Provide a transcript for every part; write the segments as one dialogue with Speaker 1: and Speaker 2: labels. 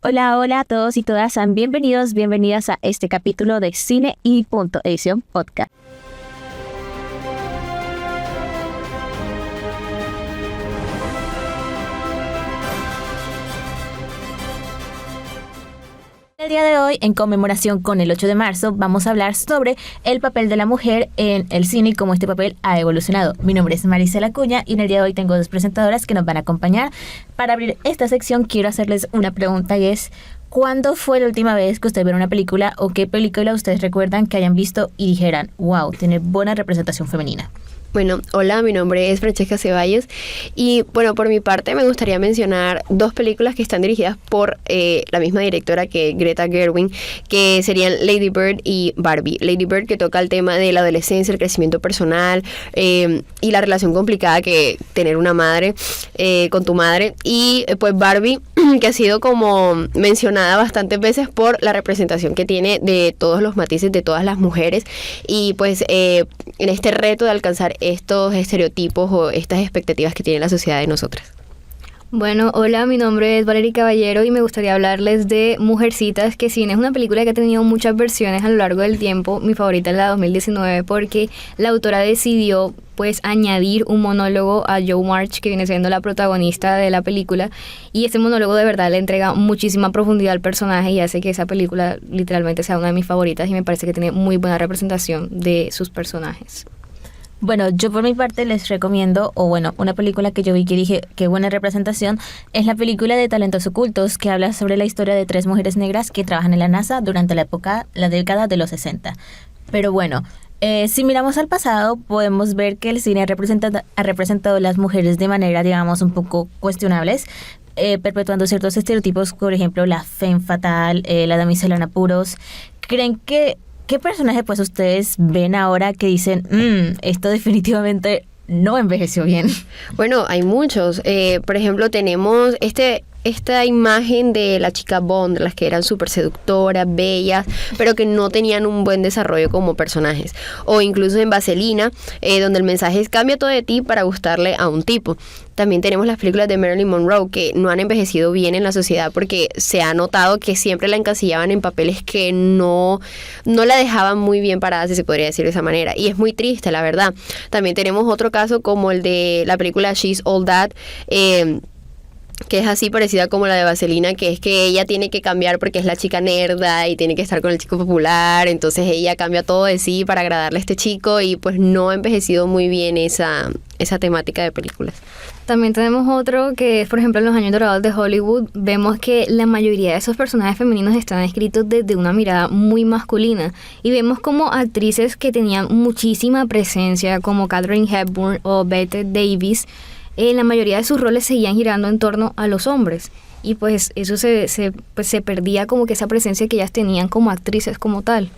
Speaker 1: Hola, hola a todos y todas, sean bienvenidos, bienvenidas a este capítulo de Cine y Punto Edición Podcast. El día de hoy, en conmemoración con el 8 de marzo, vamos a hablar sobre el papel de la mujer en el cine y cómo este papel ha evolucionado. Mi nombre es Maricela Acuña y en el día de hoy tengo dos presentadoras que nos van a acompañar. Para abrir esta sección quiero hacerles una pregunta y es: ¿cuándo fue la última vez que ustedes vieron una película o qué película ustedes recuerdan que hayan visto y dijeran, wow, tiene buena representación femenina?
Speaker 2: Bueno, hola, mi nombre es Francesca Ceballos y bueno, por mi parte me gustaría mencionar dos películas que están dirigidas por la misma directora que Greta Gerwig, que serían Lady Bird y Barbie. Lady Bird, que toca el tema de la adolescencia, el crecimiento personal y la relación complicada que tener una madre con tu madre, y pues Barbie, que ha sido como mencionada bastantes veces por la representación que tiene de todos los matices de todas las mujeres y pues en este reto de alcanzar estos estereotipos o estas expectativas que tiene la sociedad de nosotras.
Speaker 3: Bueno, hola, mi nombre es Valeria Caballero y me gustaría hablarles de Mujercitas, que si bien es una película que ha tenido muchas versiones a lo largo del tiempo, mi favorita es la 2019 porque la autora decidió pues añadir un monólogo a Jo March, que viene siendo la protagonista de la película, y ese monólogo de verdad le entrega muchísima profundidad al personaje y hace que esa película literalmente sea una de mis favoritas y me parece que tiene muy buena representación de sus personajes.
Speaker 1: Bueno, yo por mi parte les recomiendo, una película que yo vi que dije qué buena representación, es la película de Talentos Ocultos, que habla sobre la historia de 3 mujeres negras que trabajan en la NASA durante la década de los 60. Pero bueno, si miramos al pasado, podemos ver que el cine ha representado a las mujeres de manera, digamos, un poco cuestionables, perpetuando ciertos estereotipos, por ejemplo, la femme fatale, la damisela en apuros. ¿Creen que qué personaje pues ustedes ven ahora que dicen, esto definitivamente no envejeció bien?
Speaker 2: Bueno, hay muchos. Por ejemplo, tenemos esta imagen de la chica Bond, las que eran súper seductoras, bellas, pero que no tenían un buen desarrollo como personajes. O incluso en Vaselina, donde el mensaje es cambia todo de ti para gustarle a un tipo. También tenemos las películas de Marilyn Monroe, que no han envejecido bien en la sociedad porque se ha notado que siempre la encasillaban en papeles que no la dejaban muy bien parada, si se podría decir de esa manera. Y es muy triste, la verdad. También tenemos otro caso como el de la película She's All That, que es así parecida como la de Vaselina, que es que ella tiene que cambiar porque es la chica nerda y tiene que estar con el chico popular, entonces ella cambia todo de sí para agradarle a este chico y pues no ha envejecido muy bien esa temática de películas.
Speaker 3: También tenemos otro que es, por ejemplo, en los años dorados de Hollywood, vemos que la mayoría de esos personajes femeninos están escritos desde una mirada muy masculina y vemos como actrices que tenían muchísima presencia, como Katharine Hepburn o Bette Davis, la mayoría de sus roles seguían girando en torno a los hombres y pues eso se perdía como que esa presencia que ellas tenían como actrices como tal.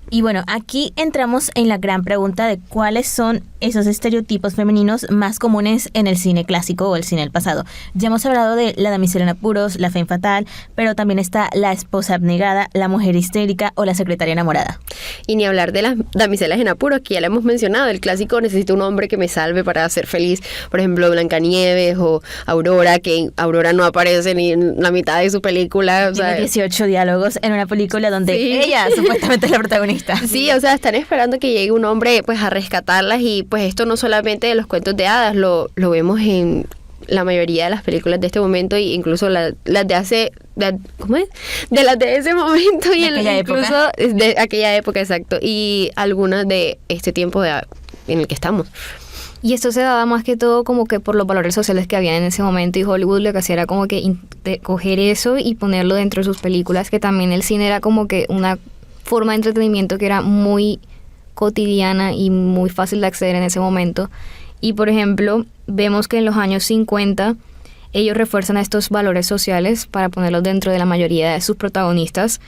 Speaker 1: Y bueno, aquí entramos en la gran pregunta de cuáles son esos estereotipos femeninos más comunes en el cine clásico o el cine del pasado. Ya hemos hablado de la damisela en apuros, la femme fatale, pero también está la esposa abnegada, la mujer histérica o la secretaria enamorada.
Speaker 2: Y ni hablar de las damiselas en apuros, que ya lo hemos mencionado. El clásico necesita un hombre que me salve para ser feliz. Por ejemplo, Blancanieves o Aurora, que Aurora no aparece ni en la mitad de su película.
Speaker 1: Tiene 18 diálogos en una película donde ella supuestamente es la protagonista.
Speaker 2: Sí, o sea, están esperando que llegue un hombre pues a rescatarlas y pues esto no solamente de los cuentos de hadas, lo vemos en la mayoría de las películas de este momento e incluso las de hace, ¿cómo es? De las de ese momento y incluso de aquella época, exacto, y algunas de este tiempo en el que estamos.
Speaker 3: Y esto se daba más que todo como que por los valores sociales que había en ese momento y Hollywood lo que hacía era como que coger eso y ponerlo dentro de sus películas, que también el cine era como que una forma de entretenimiento que era muy cotidiana y muy fácil de acceder en ese momento. Y por ejemplo, vemos que en los años 50 ellos refuerzan estos valores sociales para ponerlos dentro de la mayoría de sus protagonistas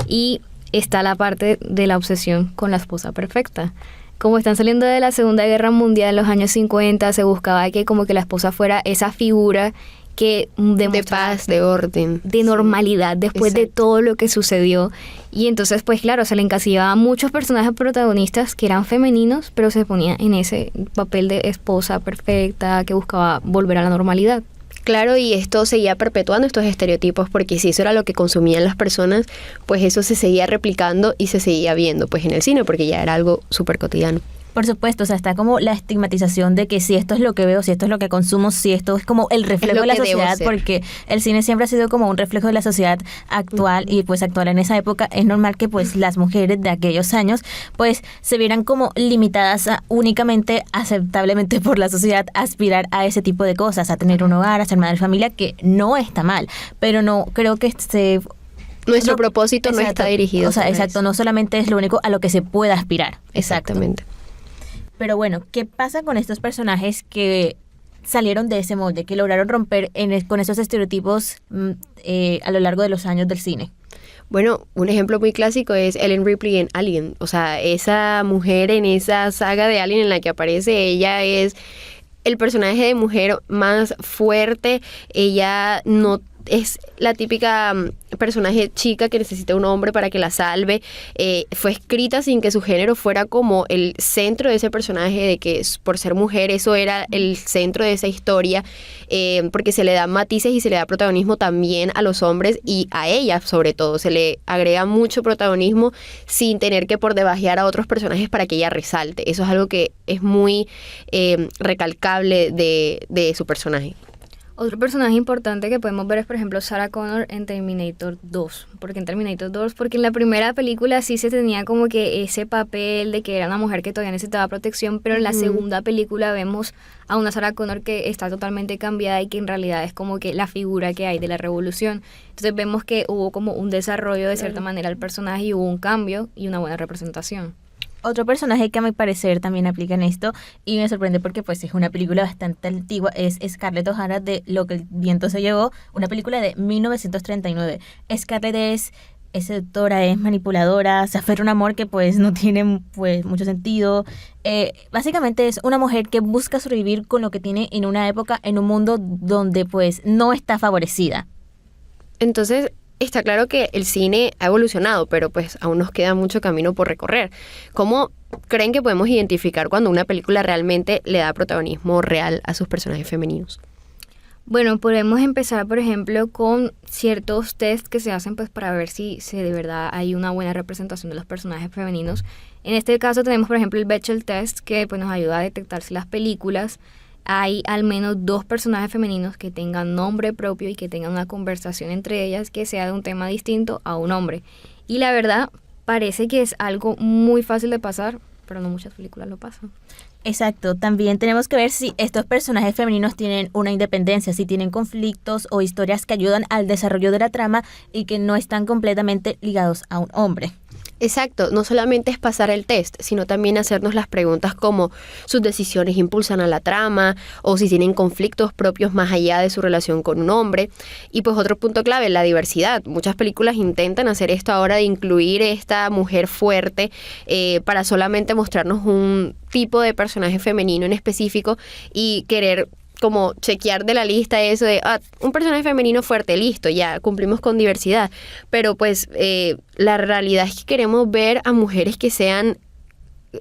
Speaker 3: y está la parte de la obsesión con la esposa perfecta. Como están saliendo de la Segunda Guerra Mundial en los años 50, se buscaba que como que la esposa fuera esa figura que
Speaker 2: de paz, de orden,
Speaker 3: de normalidad después de todo lo que sucedió. Y entonces pues claro, se le encasillaba a muchos personajes protagonistas que eran femeninos, pero se ponía en ese papel de esposa perfecta que buscaba volver a la normalidad.
Speaker 2: Claro, y esto seguía perpetuando estos estereotipos, porque si eso era lo que consumían las personas, pues eso se seguía replicando y se seguía viendo pues en el cine, porque ya era algo súper cotidiano.
Speaker 1: Por supuesto, o sea, está como la estigmatización de que si esto es lo que veo, si esto es lo que consumo, si esto es como el reflejo
Speaker 2: lo
Speaker 1: de la
Speaker 2: que debo
Speaker 1: sociedad,
Speaker 2: ser.
Speaker 1: porque el cine siempre ha sido como un reflejo de la sociedad actual y pues actual en esa época es normal que pues las mujeres de aquellos años pues se vieran como limitadas a únicamente, aceptablemente por la sociedad, aspirar a ese tipo de cosas, a tener un hogar, a ser madre de familia, que no está mal, pero no creo que
Speaker 2: Nuestro
Speaker 1: no,
Speaker 2: propósito no
Speaker 1: exacto,
Speaker 2: está dirigido.
Speaker 1: o sea,
Speaker 2: sobre
Speaker 1: exacto,
Speaker 2: eso.
Speaker 1: no solamente es lo único a lo que se pueda aspirar. Exacto.
Speaker 2: Exactamente.
Speaker 1: Pero bueno, ¿qué pasa con estos personajes que salieron de ese molde, que lograron romper con esos estereotipos a lo largo de los años del cine?
Speaker 2: Bueno, un ejemplo muy clásico es Ellen Ripley en Alien. O sea, esa mujer en esa saga de Alien en la que aparece, ella es el personaje de mujer más fuerte. Ella no es la típica personaje chica que necesita un hombre para que la salve. Fue escrita sin que su género fuera como el centro de ese personaje, de que por ser mujer eso era el centro de esa historia, porque se le dan matices y se le da protagonismo también a los hombres y a ella sobre todo. Se le agrega mucho protagonismo sin tener que por debajear a otros personajes para que ella resalte. Eso es algo que es muy recalcable de su personaje.
Speaker 3: Otro personaje importante que podemos ver es, por ejemplo, Sarah Connor en Terminator 2. ¿Por qué en Terminator 2? Porque en la primera película sí se tenía como que ese papel de que era una mujer que todavía necesitaba protección, pero en la segunda película vemos a una Sarah Connor que está totalmente cambiada y que en realidad es como que la figura que hay de la revolución. Entonces vemos que hubo como un desarrollo de cierta manera al personaje y hubo un cambio y una buena representación.
Speaker 1: Otro personaje que a mi parecer también aplica en esto y me sorprende porque pues es una película bastante antigua, es Scarlett O'Hara de Lo que el viento se llevó, una película de 1939. Scarlett es seductora, es manipuladora, se aferra a un amor que pues no tiene pues mucho sentido. Básicamente es una mujer que busca sobrevivir con lo que tiene en una época, en un mundo donde pues no está favorecida.
Speaker 2: Entonces, está claro que el cine ha evolucionado, pero pues aún nos queda mucho camino por recorrer. ¿Cómo creen que podemos identificar cuando una película realmente le da protagonismo real a sus personajes femeninos?
Speaker 3: Bueno, podemos empezar, por ejemplo, con ciertos tests que se hacen pues para ver si de verdad hay una buena representación de los personajes femeninos. En este caso tenemos, por ejemplo, el Bechdel Test, que pues nos ayuda a detectar si las películas hay al menos 2 personajes femeninos que tengan nombre propio y que tengan una conversación entre ellas que sea de un tema distinto a un hombre. Y la verdad, parece que es algo muy fácil de pasar, pero no muchas películas lo pasan.
Speaker 1: Exacto, también tenemos que ver si estos personajes femeninos tienen una independencia, si tienen conflictos o historias que ayudan al desarrollo de la trama y que no están completamente ligados a un hombre.
Speaker 2: Exacto, no solamente es pasar el test, sino también hacernos las preguntas como sus decisiones impulsan a la trama o si tienen conflictos propios más allá de su relación con un hombre. Y pues otro punto clave, la diversidad. Muchas películas intentan hacer esto ahora de incluir esta mujer fuerte para solamente mostrarnos un tipo de personaje femenino en específico y querer como chequear de la lista eso de un personaje femenino fuerte, listo, ya cumplimos con diversidad. Pero pues la realidad es que queremos ver a mujeres que sean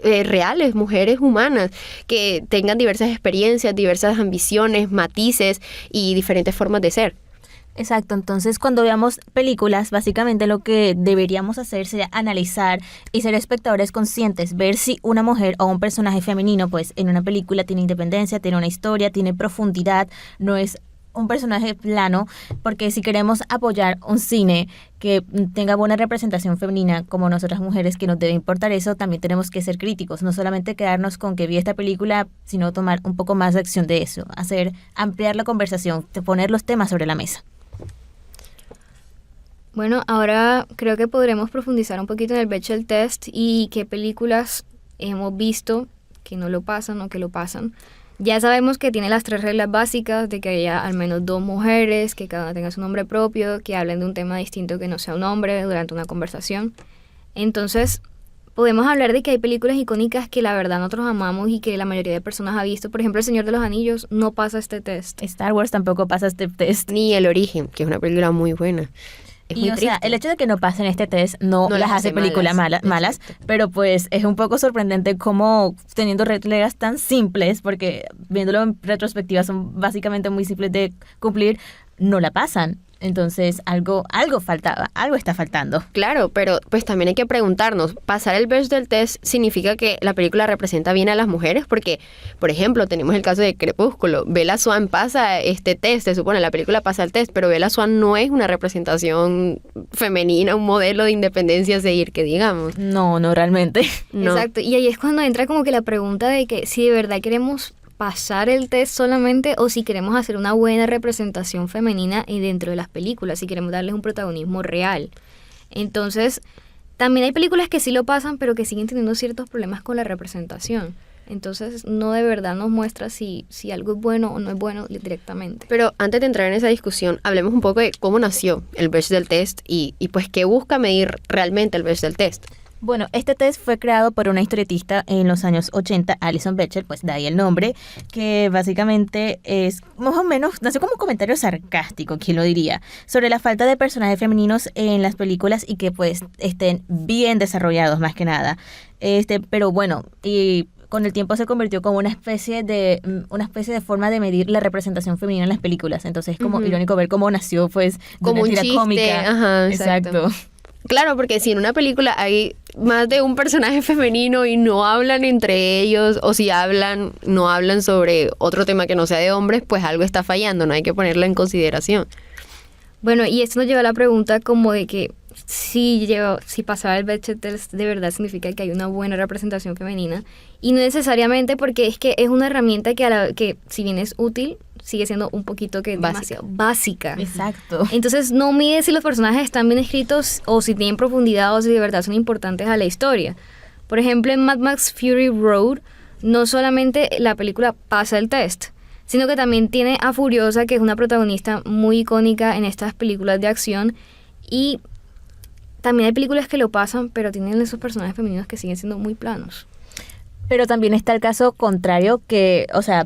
Speaker 2: reales, mujeres humanas, que tengan diversas experiencias, diversas ambiciones, matices y diferentes formas de ser.
Speaker 1: Exacto, entonces cuando veamos películas, básicamente lo que deberíamos hacer sería analizar y ser espectadores conscientes, ver si una mujer o un personaje femenino, pues en una película tiene independencia, tiene una historia, tiene profundidad, no es un personaje plano, porque si queremos apoyar un cine que tenga buena representación femenina, como nosotras mujeres que nos debe importar eso, también tenemos que ser críticos, no solamente quedarnos con que vi esta película, sino tomar un poco más de acción de eso, ampliar la conversación, poner los temas sobre la mesa.
Speaker 3: Bueno, ahora creo que podremos profundizar un poquito en el Bechdel Test y qué películas hemos visto que no lo pasan o que lo pasan. Ya sabemos que tiene las 3 reglas básicas de que haya al menos 2 mujeres, que cada una tenga su nombre propio, que hablen de un tema distinto que no sea un hombre durante una conversación. Entonces, podemos hablar de que hay películas icónicas que la verdad nosotros amamos y que la mayoría de personas ha visto. Por ejemplo, El Señor de los Anillos no pasa este test.
Speaker 1: Star Wars tampoco pasa este test.
Speaker 2: Ni El Origen, que es una película muy buena. es
Speaker 1: Y
Speaker 2: muy
Speaker 1: o sea,
Speaker 2: triste.
Speaker 1: el hecho de que no pasen este test no
Speaker 2: No
Speaker 1: las
Speaker 2: las
Speaker 1: hace
Speaker 2: hace
Speaker 1: películas
Speaker 2: malas,
Speaker 1: malas,
Speaker 2: exacto.
Speaker 1: pero pues es un poco sorprendente cómo teniendo reglas tan simples, porque viéndolo en retrospectiva son básicamente muy simples de cumplir, no la pasan. Entonces algo faltaba, algo está faltando.
Speaker 2: Claro, pero pues también hay que preguntarnos, ¿pasar el Bechdel test significa que la película representa bien a las mujeres? Porque, por ejemplo, tenemos el caso de Crepúsculo. Bella Swan pasa este test, se supone, la película pasa el test, pero Bella Swan no es una representación femenina, un modelo de independencia a seguir, que digamos.
Speaker 1: No realmente.
Speaker 2: No.
Speaker 3: Exacto, y ahí es cuando entra como que la pregunta de que si de verdad queremos pasar el test solamente o si queremos hacer una buena representación femenina dentro de las películas, si queremos darles un protagonismo real. Entonces, también hay películas que sí lo pasan, pero que siguen teniendo ciertos problemas con la representación. Entonces, no de verdad nos muestra si algo es bueno o no es bueno directamente.
Speaker 2: Pero antes de entrar en esa discusión, hablemos un poco de cómo nació el Bechdel test y pues qué busca medir realmente el Bechdel test.
Speaker 1: Bueno, este test fue creado por una historietista en los años 80, Alison Bechdel, pues de ahí el nombre, que básicamente es más o menos, nació como un comentario sarcástico, ¿quién lo diría?, sobre la falta de personajes femeninos en las películas y que pues estén bien desarrollados más que nada. Pero bueno, y con el tiempo se convirtió como una especie de forma de medir la representación femenina en las películas. Entonces es como irónico ver cómo nació pues de
Speaker 2: Como
Speaker 1: una
Speaker 2: un
Speaker 1: tira
Speaker 2: chiste,
Speaker 1: cómica.
Speaker 2: ajá, exacto. Claro, porque si en una película hay más de un personaje femenino y no hablan entre ellos, o si hablan, no hablan sobre otro tema que no sea de hombres, pues algo está fallando, no hay que ponerlo en consideración.
Speaker 3: Bueno, y esto nos lleva a la pregunta como de que si pasar el Bechdel test de verdad significa que hay una buena representación femenina, y no necesariamente, porque es que es una herramienta que si bien es útil, sigue siendo un poquito que
Speaker 2: Básica.
Speaker 3: demasiado básica.
Speaker 1: Exacto.
Speaker 3: Entonces no mide si los personajes están bien escritos o si tienen profundidad o si de verdad son importantes a la historia. Por ejemplo, en Mad Max Fury Road, no solamente la película pasa el test, sino que también tiene a Furiosa, que es una protagonista muy icónica en estas películas de acción, y también hay películas que lo pasan, pero tienen esos personajes femeninos que siguen siendo muy planos.
Speaker 1: Pero también está el caso contrario que, o sea,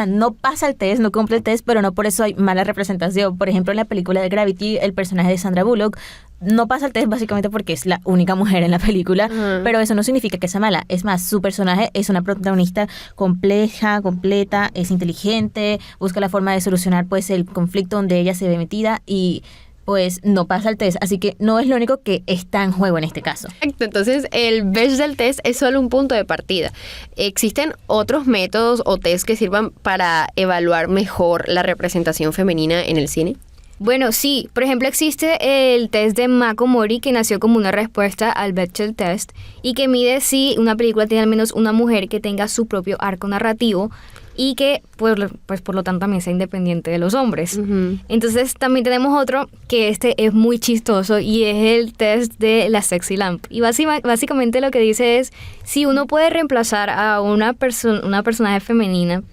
Speaker 1: no pasa el test, no cumple el test, pero no por eso hay mala representación. Por ejemplo, en la película de Gravity, el personaje de Sandra Bullock no pasa el test básicamente porque es la única mujer en la película,
Speaker 2: Ajá.
Speaker 1: pero eso no significa que sea mala. Es más, su personaje es una protagonista compleja, completa, es inteligente, busca la forma de solucionar pues el conflicto donde ella se ve metida y pues no pasa el test, así que no es lo único que está en juego en este caso.
Speaker 2: Exacto, entonces el Bechdel test es solo un punto de partida. ¿Existen otros métodos o test que sirvan para evaluar mejor la representación femenina en el cine?
Speaker 3: Bueno, sí. Por ejemplo, existe el test de Mako Mori, que nació como una respuesta al Bechdel test y que mide si una película tiene al menos una mujer que tenga su propio arco narrativo y que, pues por lo tanto, también sea independiente de los hombres.
Speaker 2: Ujú.
Speaker 3: Entonces, también tenemos otro que es muy chistoso y es el test de la sexy lamp. Y básicamente lo que dice es, si uno puede reemplazar a un personaje femenino,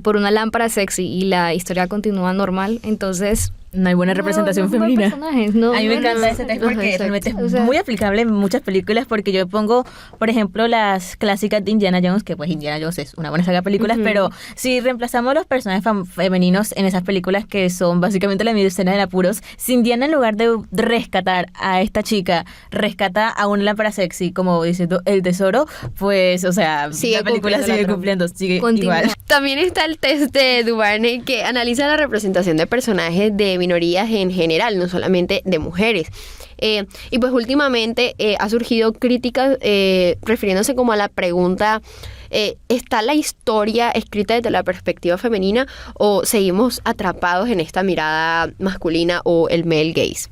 Speaker 3: por una lámpara sexy y la historia continúa normal, entonces
Speaker 1: No hay buena representación
Speaker 3: no hay
Speaker 1: femenina.
Speaker 3: personajes, no,
Speaker 1: A mí me
Speaker 3: no,
Speaker 1: encanta
Speaker 3: no,
Speaker 1: ese test
Speaker 3: no,
Speaker 1: porque
Speaker 2: exacto.
Speaker 1: realmente es
Speaker 3: O sea,
Speaker 1: muy aplicable en muchas películas porque yo pongo, por ejemplo, las clásicas de Indiana Jones, que pues Indiana Jones es una buena saga de películas, pero si reemplazamos los personajes femeninos en esas películas que son básicamente la escena de apuros, si Indiana en lugar de rescatar a esta chica, rescata a una lámpara sexy, como diciendo el tesoro, pues, o sea,
Speaker 2: Sigue
Speaker 1: la película
Speaker 2: cumpliendo la
Speaker 1: sigue
Speaker 2: trama.
Speaker 1: cumpliendo, sigue
Speaker 3: Continúa.
Speaker 1: igual.
Speaker 2: También está el test de Duvernay que analiza la representación de personajes de minorías en general, no solamente de mujeres. Y pues últimamente ha surgido críticas refiriéndose como a la pregunta, ¿está la historia escrita desde la perspectiva femenina o seguimos atrapados en esta mirada masculina o el male gaze?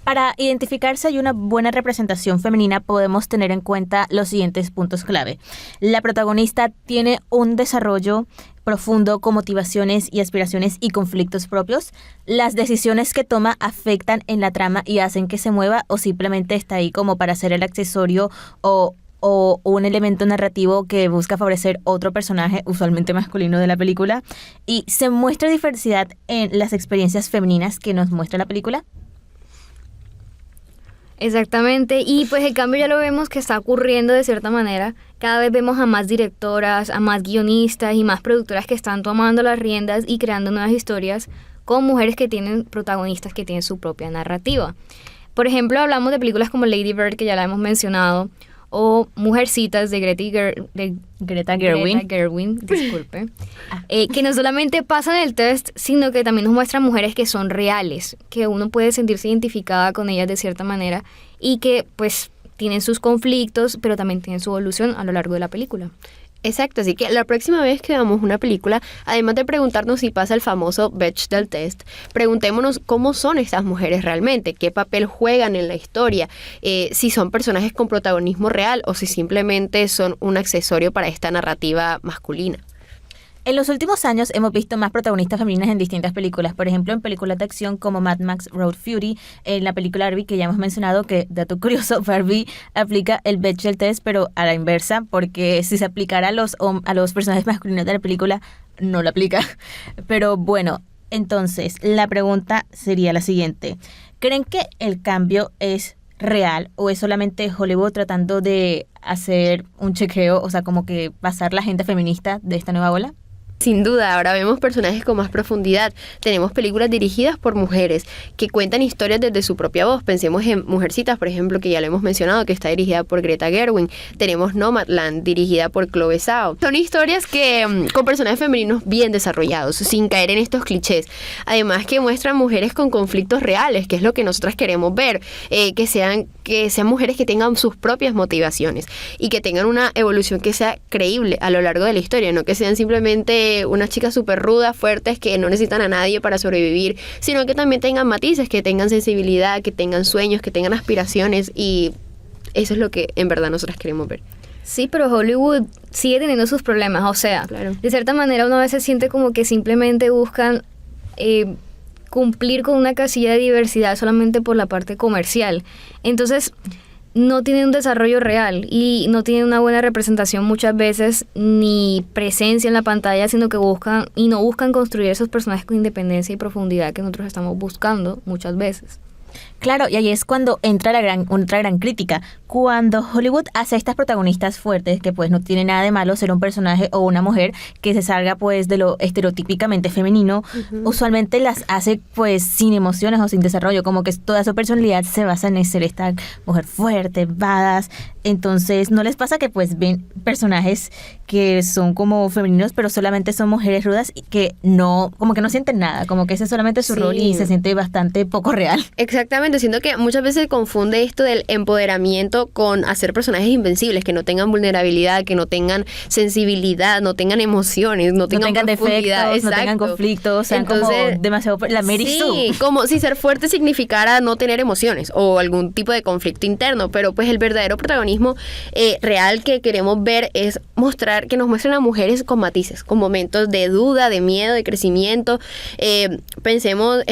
Speaker 1: Para identificar si hay una buena representación femenina podemos tener en cuenta los siguientes puntos clave. La protagonista tiene un desarrollo profundo con motivaciones y aspiraciones y conflictos propios. Las decisiones que toma afectan en la trama y hacen que se mueva o simplemente está ahí como para ser el accesorio o un elemento narrativo que busca favorecer otro personaje, usualmente masculino de la película. Y se muestra diversidad en las experiencias femeninas que nos muestra la película.
Speaker 3: Exactamente, y pues el cambio ya lo vemos que está ocurriendo de cierta manera. Cada vez vemos a más directoras, a más guionistas y más productoras que están tomando las riendas y creando nuevas historias con mujeres que tienen protagonistas que tienen su propia narrativa. Por ejemplo, hablamos de películas como Lady Bird, que ya la hemos mencionado, o Mujercitas de
Speaker 1: Greta Gerwig.
Speaker 3: Greta Gerwig, disculpe, que no solamente pasan el test, sino que también nos muestran mujeres que son reales, que uno puede sentirse identificada con ellas de cierta manera y que pues tienen sus conflictos, pero también tienen su evolución a lo largo de la película.
Speaker 2: Exacto, así que la próxima vez que veamos una película, además de preguntarnos si pasa el famoso Bechdel test, preguntémonos cómo son estas mujeres realmente, qué papel juegan en la historia, si son personajes con protagonismo real o si simplemente son un accesorio para esta narrativa masculina.
Speaker 1: En los últimos años hemos visto más protagonistas femeninas en distintas películas, por ejemplo en películas de acción como Mad Max Road Fury, en la película Barbie que ya hemos mencionado, que dato curioso, Barbie aplica el Bechdel test pero a la inversa, porque si se aplicara a los personajes masculinos de la película no lo aplica. Pero bueno, entonces la pregunta sería la siguiente: ¿creen que el cambio es real o es solamente Hollywood tratando de hacer un chequeo, o sea, como que pasar la agenda feminista de esta nueva ola?
Speaker 2: Sin duda, ahora vemos personajes con más profundidad. Tenemos películas dirigidas por mujeres que cuentan historias desde su propia voz. Pensemos en Mujercitas, por ejemplo, que ya lo hemos mencionado, que está dirigida por Greta Gerwig. Tenemos Nomadland, dirigida por Chloe Zhao. Son historias que con personajes femeninos bien desarrollados, sin caer en estos clichés. Además que muestran mujeres con conflictos reales, que es lo que nosotras queremos ver. Que sean mujeres que tengan sus propias motivaciones y que tengan una evolución que sea creíble a lo largo de la historia, no que sean simplemente unas chicas súper rudas, fuertes, que no necesitan a nadie para sobrevivir, sino que también tengan matices, que tengan sensibilidad, que tengan sueños, que tengan aspiraciones, y eso es lo que en verdad nosotras queremos ver.
Speaker 3: Sí, pero Hollywood sigue teniendo sus problemas, o sea,
Speaker 2: Claro.
Speaker 3: de cierta manera uno a veces siente como que simplemente buscan cumplir con una casilla de diversidad solamente por la parte comercial. Entonces, no tienen un desarrollo real y no tienen una buena representación muchas veces ni presencia en la pantalla, sino que no buscan construir esos personajes con independencia y profundidad que nosotros estamos buscando muchas veces.
Speaker 1: Claro, y ahí es cuando entra otra gran crítica. Cuando Hollywood hace a estas protagonistas fuertes, que pues no tiene nada de malo ser un personaje o una mujer que se salga pues de lo estereotípicamente femenino, usualmente las hace pues sin emociones o sin desarrollo, como que toda su personalidad se basa en ser esta mujer fuerte, badass. Entonces, ¿no les pasa que pues ven personajes que son como femeninos, pero solamente son mujeres rudas y que no, como que no sienten nada, como que ese es solamente su rol y se siente bastante poco real?
Speaker 2: Exactamente, siento que muchas veces se confunde esto del empoderamiento con hacer personajes invencibles, que no tengan vulnerabilidad, que no tengan sensibilidad, no tengan emociones, no tengan profundidad,
Speaker 1: defectos, no tengan conflictos, sean como demasiado la Mary Sue.
Speaker 2: Sí, como si ser fuerte significara no tener emociones o algún tipo de conflicto interno, pero pues el verdadero protagonismo real que queremos ver es que nos muestren a mujeres con matices, con momentos de duda, de miedo, de crecimiento. Pensemos,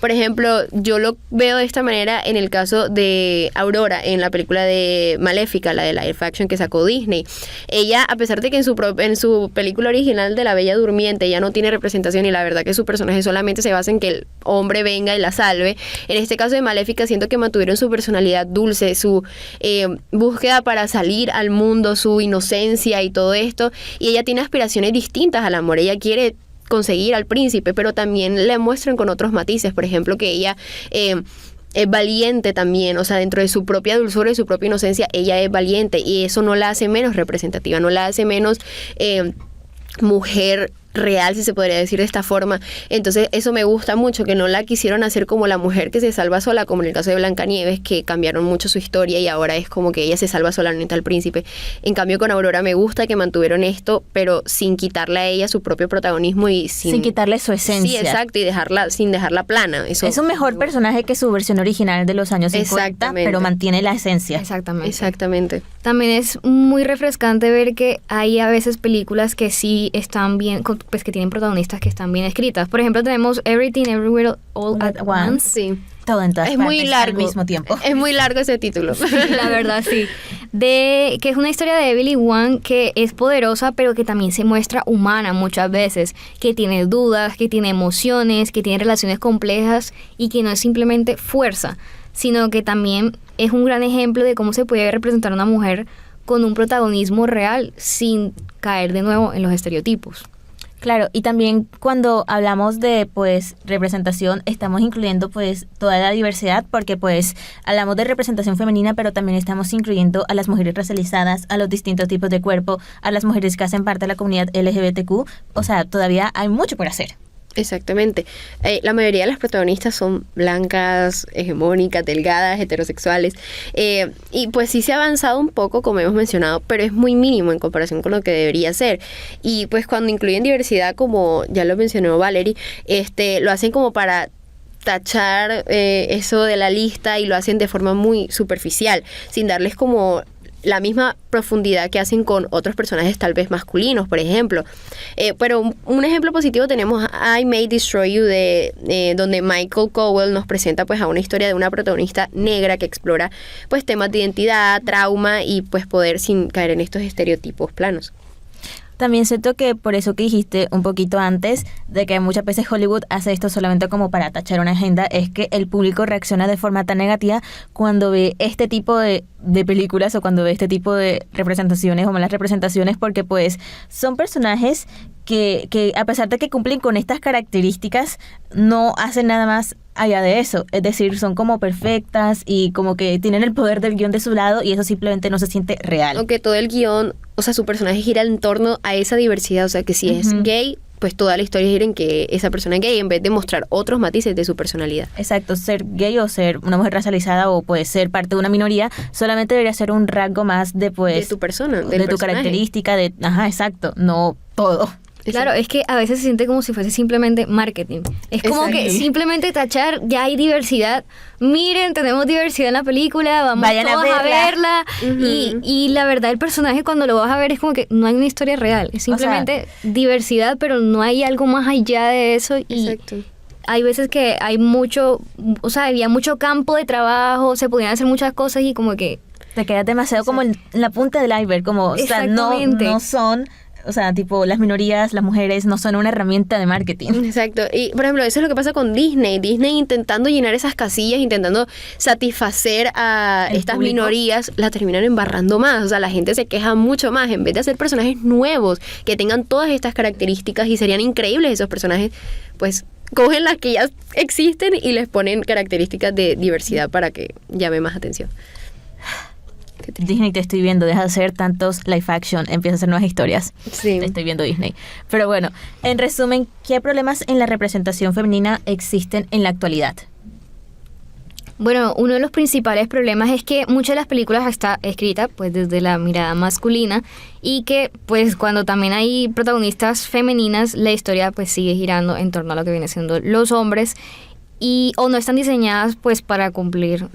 Speaker 2: por ejemplo, yo lo veo de esta manera en el caso de Aurora, en la película de Maléfica, la de live action que sacó Disney. Ella, a pesar de que en su película original de La Bella Durmiente ella no tiene representación y la verdad que su personaje solamente se basa en que el hombre venga y la salve, en este caso de Maléfica siento que mantuvieron su personalidad dulce, su búsqueda para salir al mundo, su inocencia y todo esto, y ella tiene aspiraciones distintas al amor. Ella quiere conseguir al príncipe, pero también le muestran con otros matices, por ejemplo, que ella es valiente también, o sea, dentro de su propia dulzura y su propia inocencia, ella es valiente, y eso no la hace menos representativa, no la hace menos mujer real, si se podría decir de esta forma. Entonces eso me gusta mucho, que no la quisieron hacer como la mujer que se salva sola, como en el caso de Blancanieves, que cambiaron mucho su historia y ahora es como que ella se salva sola, no está el príncipe. En cambio con Aurora me gusta que mantuvieron esto, pero sin quitarle a ella su propio protagonismo y sin
Speaker 1: quitarle su esencia.
Speaker 2: Sí, exacto, y sin dejarla plana. Eso
Speaker 1: es un mejor personaje que su versión original de los años 50, pero mantiene la esencia.
Speaker 2: Exactamente.
Speaker 3: También es muy refrescante ver que hay a veces películas que sí están bien, pues que tienen protagonistas que están bien escritas. Por ejemplo, tenemos Everything Everywhere All at Once.
Speaker 2: Sí.
Speaker 1: Todo en todas
Speaker 2: es
Speaker 1: partes
Speaker 2: muy largo
Speaker 1: al mismo tiempo.
Speaker 2: Es muy largo ese título.
Speaker 3: Sí, la verdad, sí. Que es una historia de Emily Wan que es poderosa, pero que también se muestra humana muchas veces, que tiene dudas, que tiene emociones, que tiene relaciones complejas y que no es simplemente fuerza, sino que también es un gran ejemplo de cómo se puede representar a una mujer con un protagonismo real sin caer de nuevo en los estereotipos.
Speaker 1: Claro, y también cuando hablamos de pues representación estamos incluyendo pues toda la diversidad porque pues hablamos de representación femenina, pero también estamos incluyendo a las mujeres racializadas, a los distintos tipos de cuerpo, a las mujeres que hacen parte de la comunidad LGBTQ, o sea, todavía hay mucho por hacer.
Speaker 2: Exactamente. La mayoría de las protagonistas son blancas, hegemónicas, delgadas, heterosexuales. Y pues sí se ha avanzado un poco, como hemos mencionado, pero es muy mínimo en comparación con lo que debería ser. Y pues cuando incluyen diversidad, como ya lo mencionó Valerie, lo hacen como para tachar eso de la lista y lo hacen de forma muy superficial, sin darles como la misma profundidad que hacen con otros personajes tal vez masculinos, por ejemplo. Pero un ejemplo positivo tenemos I May Destroy You, donde Michael Cowell nos presenta pues a una historia de una protagonista negra que explora pues temas de identidad, trauma y pues poder sin caer en estos estereotipos planos.
Speaker 1: También siento que por eso que dijiste un poquito antes, de que muchas veces Hollywood hace esto solamente como para tachar una agenda, es que el público reacciona de forma tan negativa cuando ve este tipo de películas o cuando ve este tipo de representaciones o malas representaciones, porque pues son personajes que a pesar de que cumplen con estas características, no hacen nada más allá de eso. Es decir, son como perfectas y como que tienen el poder del guión de su lado y eso simplemente no se siente real.
Speaker 2: Aunque todo el guión, o sea, su personaje gira en torno a esa diversidad, o sea, que si es gay, pues toda la historia gira en que esa persona es gay en vez de mostrar otros matices de su personalidad.
Speaker 1: Exacto, ser gay o ser una mujer racializada o pues ser parte de una minoría solamente debería ser un rasgo más de pues...
Speaker 2: de tu persona,
Speaker 1: de tu característica, ajá, exacto, no todo.
Speaker 3: Claro, es que a veces se siente como si fuese simplemente marketing. Es como que simplemente tachar, ya hay diversidad. Miren, tenemos diversidad en la película, vamos
Speaker 1: Vayan
Speaker 3: todos a verla. Y la verdad, el personaje cuando lo vas a ver es como que no hay una historia real. Es simplemente diversidad, pero no hay algo más allá de eso. Y
Speaker 2: exacto.
Speaker 3: Hay veces que hay mucho, o sea, había mucho campo de trabajo, se podían hacer muchas cosas y como que...
Speaker 1: Te quedas demasiado como en la punta del iceberg, como, o sea, no son... O sea, tipo, las minorías, las mujeres no son una herramienta de marketing.
Speaker 2: Exacto. Y, por ejemplo, eso es lo que pasa con Disney. Disney intentando llenar esas casillas, intentando satisfacer a estas
Speaker 1: público.
Speaker 2: Minorías, la terminan embarrando más. O sea, la gente se queja mucho más. En vez de hacer personajes nuevos que tengan todas estas características y serían increíbles esos personajes, pues cogen las que ya existen y les ponen características de diversidad para que llame más atención.
Speaker 1: Disney, te estoy viendo, deja de hacer tantos live action, empieza a hacer nuevas historias.
Speaker 2: Sí.
Speaker 1: Te estoy viendo, Disney. Pero bueno, en resumen, ¿qué problemas en la representación femenina existen en la actualidad?
Speaker 3: Bueno, uno de los principales problemas es que muchas de las películas está escrita pues desde la mirada masculina y que pues cuando también hay protagonistas femeninas, la historia pues sigue girando en torno a lo que viene siendo los hombres y o no están diseñadas pues para cumplir,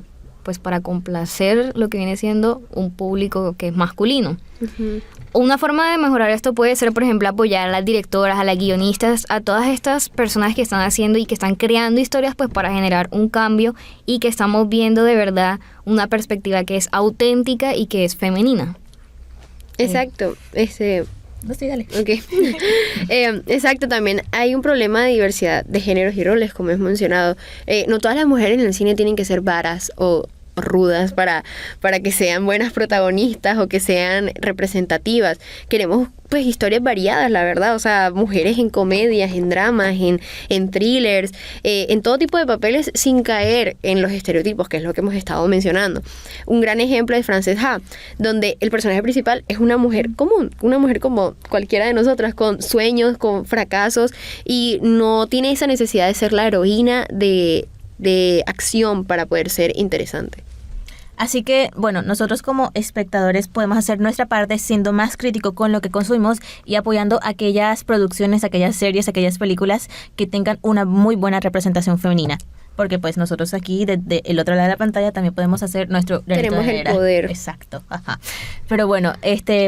Speaker 3: pues para complacer lo que viene siendo un público que es masculino.
Speaker 2: Uh-huh.
Speaker 3: Una forma de mejorar esto puede ser, por ejemplo, apoyar a las directoras, a las guionistas, a todas estas personas que están haciendo y que están creando historias pues para generar un cambio y que estamos viendo de verdad una perspectiva que es auténtica y que es femenina.
Speaker 2: Exacto.
Speaker 1: No, sí, dale.
Speaker 2: Okay. Exacto, también hay un problema de diversidad de géneros y roles, como hemos mencionado. No todas las mujeres en el cine tienen que ser varas o rudas para que sean buenas protagonistas o que sean representativas. Queremos pues historias variadas, la verdad, o sea, mujeres en comedias, en dramas, en thrillers, en todo tipo de papeles sin caer en los estereotipos, que es lo que hemos estado mencionando. Un gran ejemplo es Frances Ha, donde el personaje principal es una mujer común, una mujer como cualquiera de nosotras, con sueños, con fracasos, y no tiene esa necesidad de ser la heroína de acción para poder ser interesante.
Speaker 1: Así que, bueno, nosotros como espectadores podemos hacer nuestra parte siendo más críticos con lo que consumimos y apoyando aquellas producciones, aquellas series, aquellas películas que tengan una muy buena representación femenina. Porque pues nosotros aquí, desde el otro lado de la pantalla, también podemos hacer nuestro granito
Speaker 2: Tenemos
Speaker 1: de
Speaker 2: el
Speaker 1: arena.
Speaker 2: poder.
Speaker 1: Exacto. Ajá. Pero bueno,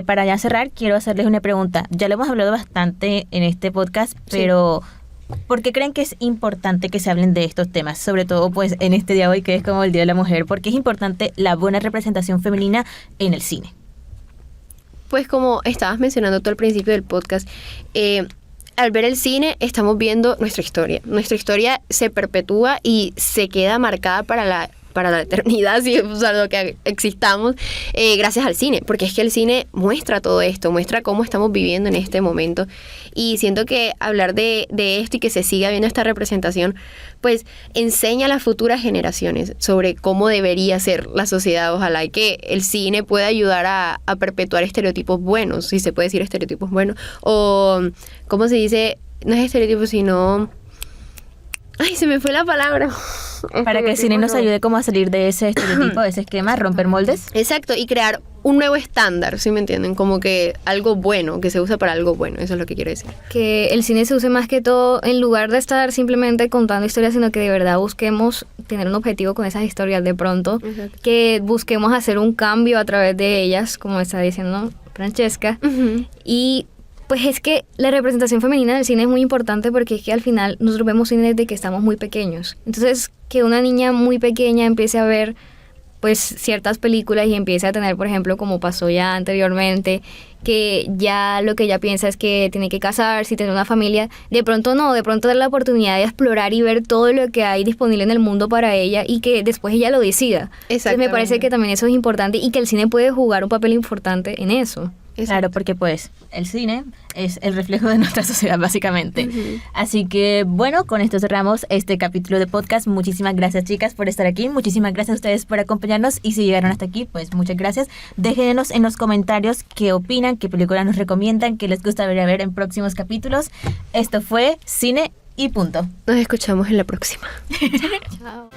Speaker 1: para ya cerrar, quiero hacerles una pregunta. Ya lo hemos hablado bastante en este podcast, pero... Sí. ¿Por qué creen que es importante que se hablen de estos temas? Sobre todo pues en este día de hoy que es como el Día de la Mujer. ¿Por qué es importante la buena representación femenina en el cine?
Speaker 2: Pues como estabas mencionando tú al principio del podcast, al ver el cine estamos viendo nuestra historia. Nuestra historia se perpetúa y se queda marcada para para la eternidad, si es algo que existamos, gracias al cine, porque es que el cine muestra todo esto, muestra cómo estamos viviendo en este momento, y siento que hablar de esto y que se siga viendo esta representación, pues enseña a las futuras generaciones sobre cómo debería ser la sociedad. Ojalá y que el cine pueda ayudar a perpetuar estereotipos buenos, si se puede decir estereotipos buenos, o ¿cómo se dice? No es estereotipo, sino... Ay, se me fue la palabra.
Speaker 1: Para que el cine nos ayude como a salir de ese estereotipo, de ese esquema, romper moldes.
Speaker 2: Exacto, y crear un nuevo estándar, ¿sí me entienden? Como que algo bueno, que se usa para algo bueno, eso es lo que quiero decir.
Speaker 3: Que el cine se use más que todo, en lugar de estar simplemente contando historias, sino que de verdad busquemos tener un objetivo con esas historias de pronto,
Speaker 2: Exacto.
Speaker 3: que busquemos hacer un cambio a través de ellas, como está diciendo Francesca, y pues es que la representación femenina del cine es muy importante porque es que al final nosotros vemos cine desde que estamos muy pequeños. Entonces, que una niña muy pequeña empiece a ver pues ciertas películas y empiece a tener, por ejemplo, como pasó ya anteriormente, que ya lo que ella piensa es que tiene que casarse y tener una familia, de pronto no, de pronto dar la oportunidad de explorar y ver todo lo que hay disponible en el mundo para ella y que después ella lo decida. Entonces me parece que también eso es importante y que el cine puede jugar un papel importante en eso.
Speaker 1: Claro, porque pues el cine es el reflejo de nuestra sociedad básicamente. Así que bueno, con esto cerramos este capítulo de podcast. Muchísimas gracias, chicas, por estar aquí. Muchísimas gracias a ustedes por acompañarnos y si llegaron hasta aquí, pues muchas gracias. Déjenos en los comentarios qué opinan, qué películas nos recomiendan, qué les gustaría ver en próximos capítulos. Esto fue Cine y Punto.
Speaker 2: Nos escuchamos en la próxima.
Speaker 3: Chao.